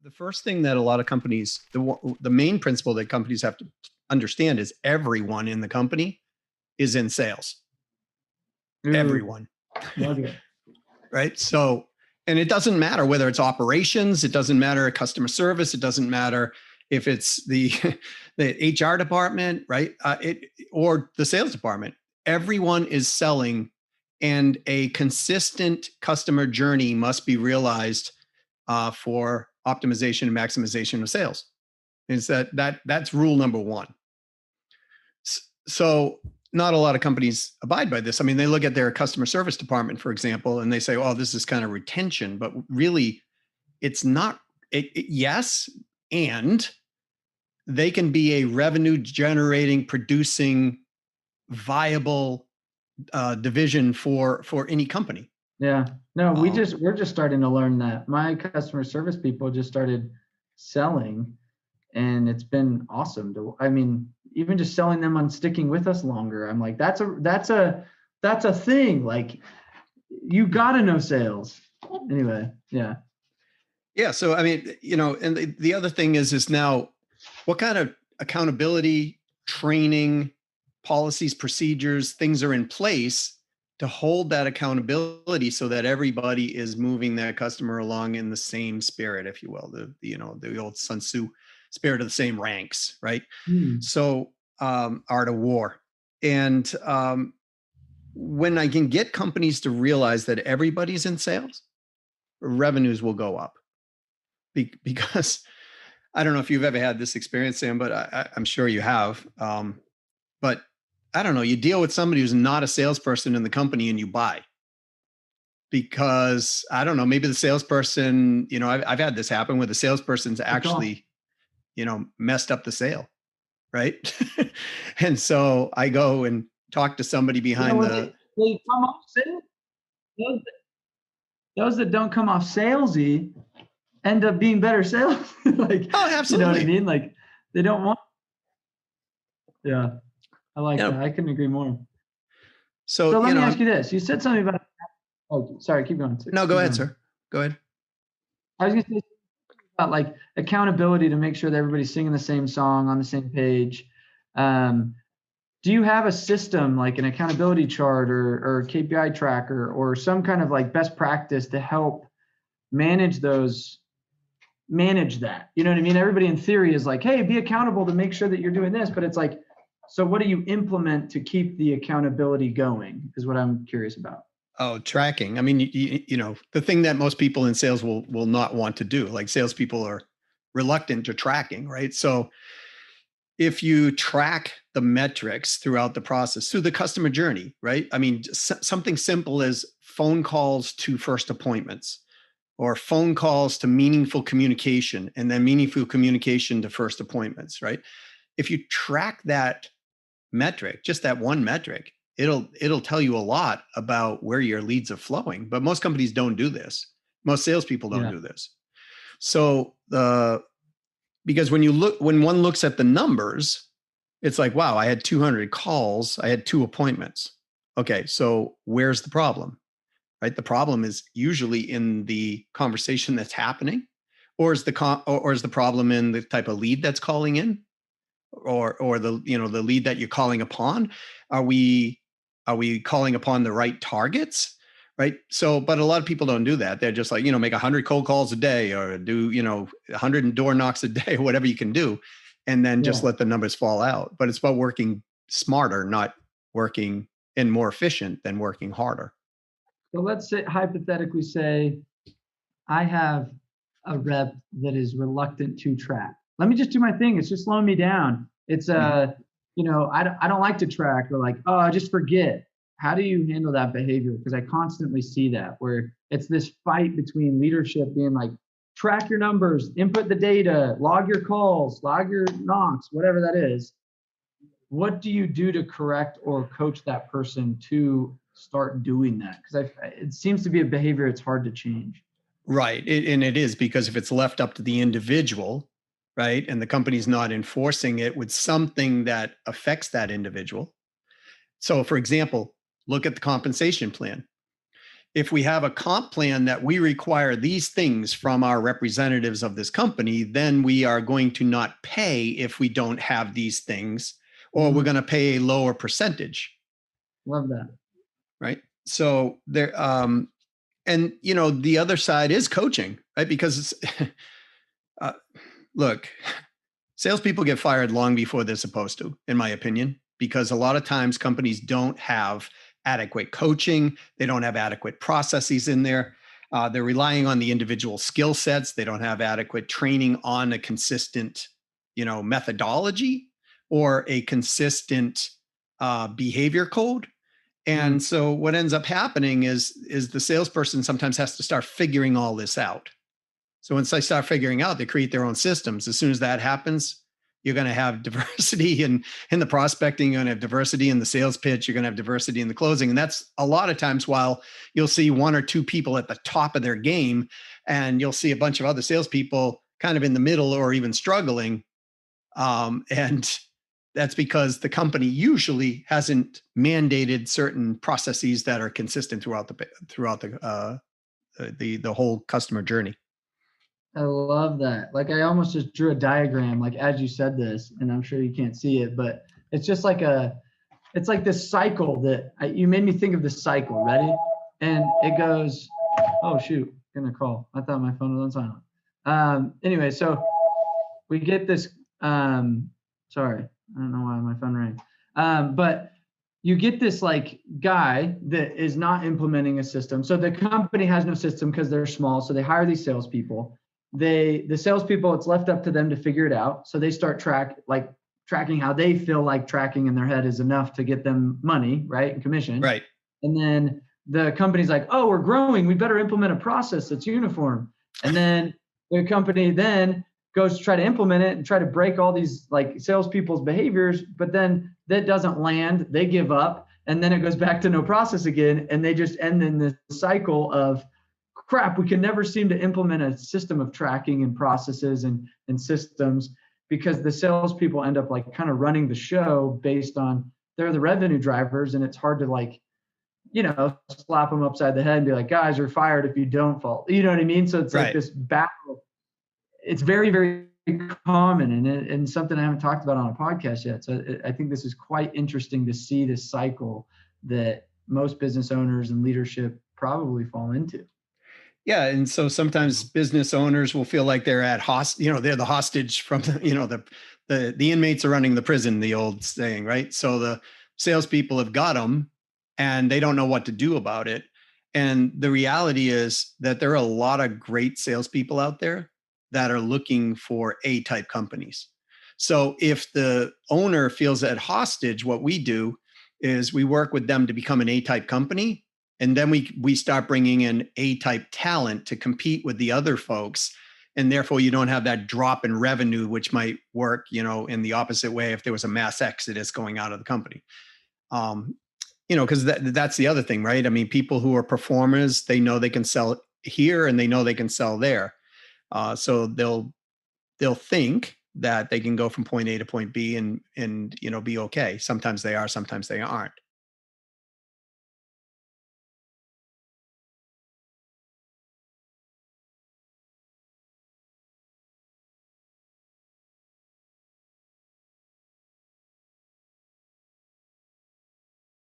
The first thing that a lot of companies, the main principle that companies have to understand is everyone in the company is in sales. Ooh, Everyone, love it. right? So, and it doesn't matter whether it's operations, it doesn't matter customer service, it doesn't matter if it's the the HR department, right? Or the sales department. Everyone is selling, and a consistent customer journey must be realized for optimization and maximization of sales. Is that's rule number one. So not a lot of companies abide by this. I mean, they look at their customer service department, for example, and they say, "Oh, this is kind of retention," but really, it's not. Yes, and they can be a revenue generating, producing, viable division for any company. Yeah. No, we're just starting to learn that. My customer service people just started selling, and it's been awesome I mean, even just selling them on sticking with us longer. I'm like, that's a thing. Like, you gotta know sales. Anyway, yeah. Yeah. So I mean, and the other thing is now, what kind of accountability, training, policies, procedures, things are in place to hold that accountability so that everybody is moving that customer along in the same spirit, if you will, the old Sun Tzu spirit of the same ranks, right? So art of war. And when I can get companies to realize that everybody's in sales, revenues will go up. Because I don't know if you've ever had this experience, Sam, but I'm sure you have. But I don't know, you deal with somebody who's not a salesperson in the company and you buy. Because I don't know, maybe the salesperson, I've had this happen where the salesperson's actually, messed up the sale, right? And so I go and talk to somebody behind they come off sales. Those that don't come off salesy end up being better sales. Like, oh, absolutely. You know what I mean? Like, they don't want. Yeah, I like that. I couldn't agree more. So let me ask you this. You said something about. Oh, sorry. Keep going. No, go ahead, sir. Go ahead. I was going to say about like accountability to make sure that everybody's singing the same song on the same page. Do you have a system like an accountability chart or KPI tracker or some kind of like best practice to help manage that? You know what I mean? Everybody in theory is like, hey, be accountable to make sure that you're doing this. But it's like, so what do you implement to keep the accountability going is what I'm curious about. Oh, tracking. I mean, the thing that most people in sales will not want to do, like salespeople are reluctant to tracking, right? So if you track the metrics throughout the process, through the customer journey, right? I mean, something simple as phone calls to first appointments or phone calls to meaningful communication and then meaningful communication to first appointments, right? If you track that metric, just that one metric, it'll tell you a lot about where your leads are flowing. But most companies don't do this. Most salespeople don't do this. So because when one looks at the numbers, it's like, wow, I had 200 calls, I had 2 appointments. Okay, so where's the problem? Right? The problem is usually in the conversation that's happening, or is the problem in the type of lead that's calling in, or the the lead that you're calling upon? Are we calling upon the right targets? Right. So, but a lot of people don't do that. They're just like, make 100 cold calls a day or do, 100 door knocks a day, whatever you can do, and then just let the numbers fall out. But it's about working smarter, not working and more efficient than working harder. So let's say, hypothetically say, I have a rep that is reluctant to track. Let me just do my thing. It's just slowing me down. It's I don't like to track, or like, oh, I just forget. How do you handle that behavior? Because I constantly see that where it's this fight between leadership being like, track your numbers, input the data, log your calls, log your knocks, whatever that is. What do you do to correct or coach that person to start doing that? Because it seems to be a behavior it's hard to change. Right. And it is, because if it's left up to the individual, right, and the company's not enforcing it with something that affects that individual. So, for example, look at the compensation plan. if we have a comp plan that we require these things from our representatives of this company, then we are going to not pay if we don't have these things, or we're going to pay a lower percentage. Love that. Right. So there, and the other side is coaching, right? Because it's, look, salespeople get fired long before they're supposed to, in my opinion, because a lot of times companies don't have adequate coaching. They don't have adequate processes in there. They're relying on the individual skill sets. They don't have adequate training on a consistent, methodology or a consistent behavior code. And so what ends up happening is the salesperson sometimes has to start figuring all this out. So once they start figuring out, they create their own systems. As soon as that happens, you're going to have diversity in the prospecting, you're going to have diversity in the sales pitch, you're going to have diversity in the closing. And that's a lot of times while you'll see one or two people at the top of their game, and you'll see a bunch of other salespeople kind of in the middle or even struggling. And that's because the company usually hasn't mandated certain processes that are consistent throughout the whole customer journey. I love that. Like I almost just drew a diagram, like as you said this, and I'm sure you can't see it, but it's just like it's like this cycle that you made me think of this cycle. Ready? And it goes, oh shoot, gonna call. I thought my phone was on silent. Anyway, so we get this. Sorry, I don't know why my phone rang. But you get this like guy that is not implementing a system. So the company has no system because they're small. So they hire these salespeople. The salespeople, it's left up to them to figure it out. So they start tracking how they feel like tracking in their head is enough to get them money, right? And commission. Right. And then the company's like, oh, we're growing. We better implement a process that's uniform. And then the company then goes to try to implement it and try to break all these like salespeople's behaviors, but then that doesn't land. They give up, and then it goes back to no process again, and they just end in this cycle of crap. We can never seem to implement a system of tracking and processes and systems because the salespeople end up like kind of running the show based on they're the revenue drivers, and it's hard to like, slap them upside the head and be like, guys are fired if you don't fall. You know what I mean? So it's right. Like this battle. It's very, very common and something I haven't talked about on a podcast yet. So I think this is quite interesting to see this cycle that most business owners and leadership probably fall into. Yeah. And so sometimes business owners will feel like they're they're the hostage from, the inmates are running the prison, the old saying, right? So the salespeople have got them and they don't know what to do about it. And the reality is that there are a lot of great salespeople out there that are looking for A-type companies. So if the owner feels that hostage, what we do is we work with them to become an A-type company. And then we start bringing in A-type talent to compete with the other folks. And therefore you don't have that drop in revenue, which might work, in the opposite way if there was a mass exodus going out of the company. Because that's the other thing, right? I mean, people who are performers, they know they can sell here and they know they can sell there. So they'll think that they can go from point A to point B and be okay. Sometimes they are, sometimes they aren't.